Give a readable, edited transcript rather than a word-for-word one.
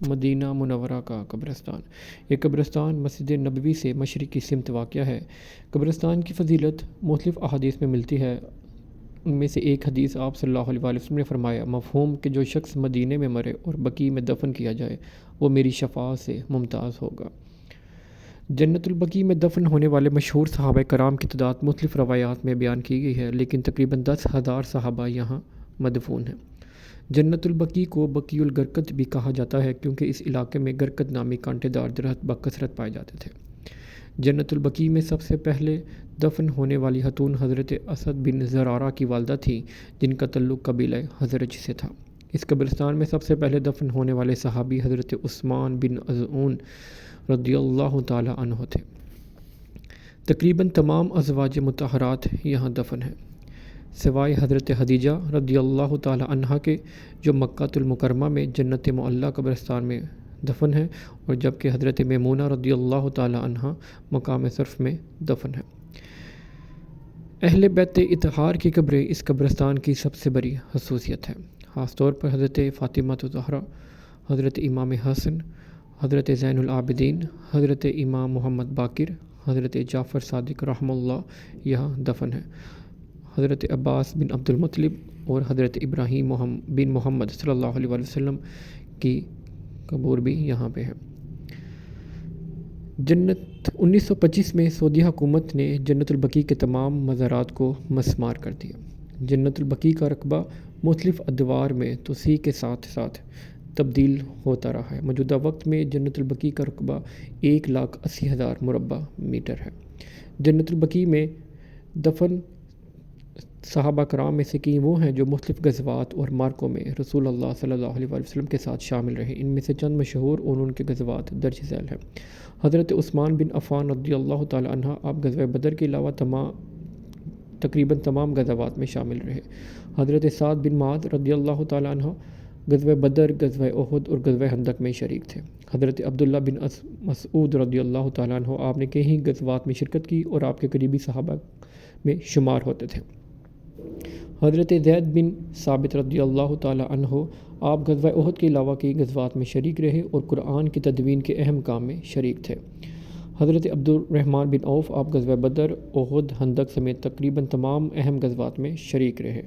مدینہ منورہ کا قبرستان۔ یہ قبرستان مسجد نبوی سے مشرقی سمت واقع ہے۔ قبرستان کی فضیلت مختلف احادیث میں ملتی ہے۔ ان میں سے ایک حدیث آپ صلی اللہ علیہ وسلم نے فرمایا، مفہوم کہ جو شخص مدینے میں مرے اور بقیع میں دفن کیا جائے وہ میری شفاعت سے ممتاز ہوگا۔ جنت البقیع میں دفن ہونے والے مشہور صحابہ کرام کی تعداد مختلف روایات میں بیان کی گئی ہے، لیکن تقریباً 10,000 صحابہ یہاں مدفون ہیں۔ جنت البقیع کو بقیع الغرقد بھی کہا جاتا ہے کیونکہ اس علاقے میں غرقد نامی کانٹے دار درخت بکثرت پائے جاتے تھے۔ جنت البقیع میں سب سے پہلے دفن ہونے والی خاتون حضرت اسد بن زرارہ کی والدہ تھیں، جن کا تعلق قبیلہ خزرج سے تھا۔ اس قبرستان میں سب سے پہلے دفن ہونے والے صحابی حضرت عثمان بن مظعون رضی اللہ تعالی عنہ تھے۔ تقریباً تمام ازواج مطہرات یہاں دفن ہیں، سوائے حضرت خدیجہ رضی اللہ تعالی عنہا کے، جو مکہ المکرمہ میں جنت معلیٰ قبرستان میں دفن ہیں، اور جبکہ حضرت میمونہ رضی اللہ تعالی عنہا مقام صرف میں دفن ہیں۔ اہل بیت اطہار کی قبریں اس قبرستان کی سب سے بڑی خصوصیت ہے، خاص طور پر حضرت فاطمہ الزہرا، حضرت امام حسن، حضرت زین العابدین، حضرت امام محمد باقر، حضرت جعفر صادق رحمہ اللہ یہاں دفن ہیں۔ حضرت عباس بن عبد المطلب اور حضرت ابراہیم بن محمد صلی اللہ علیہ وسلم کی قبور بھی یہاں پہ ہے۔ جنت 1925 میں سعودی حکومت نے جنت البقیع کے تمام مزارات کو مسمار کر دیا۔ جنت البقیع کا رقبہ مختلف ادوار میں توسیع کے ساتھ ساتھ تبدیل ہوتا رہا ہے۔ موجودہ وقت میں جنت البقیع کا رقبہ 1,80,000 مربع میٹر ہے۔ جنت البقیع میں دفن صحابہ کرام میں سے کئی وہ ہیں جو مختلف غزوات اور معرکوں میں رسول اللہ صلی اللہ علیہ وسلم کے ساتھ شامل رہے۔ ان میں سے چند مشہور اور ان کے غزوات درج ذیل ہیں۔ حضرت عثمان بن عفان رضی اللہ تعالی عنہ، آپ غزوہ بدر کے علاوہ تقریباً تمام غزوات میں شامل رہے۔ حضرت سعد بن معاذ رضی اللہ تعالی عنہ غزوہ بدر، غزوہ احد اور غزوہ خندق میں شریک تھے۔ حضرت عبداللہ بن مسعود رضی اللہ تعالی عنہ، آپ نے کئی غزوات میں شرکت کی اور آپ کے قریبی صحابہ میں شمار ہوتے تھے۔ حضرت زید بن ثابت رضی اللہ تعالی عنہ، آپ غزوہ احد کے علاوہ کئی غزوات میں شریک رہے اور قرآن کی تدوین کے اہم کام میں شریک تھے۔ حضرت عبد الرحمن بن عوف، آپ غزوہ بدر، احد، خندق سمیت تقریباً تمام اہم غزوات میں شریک رہے۔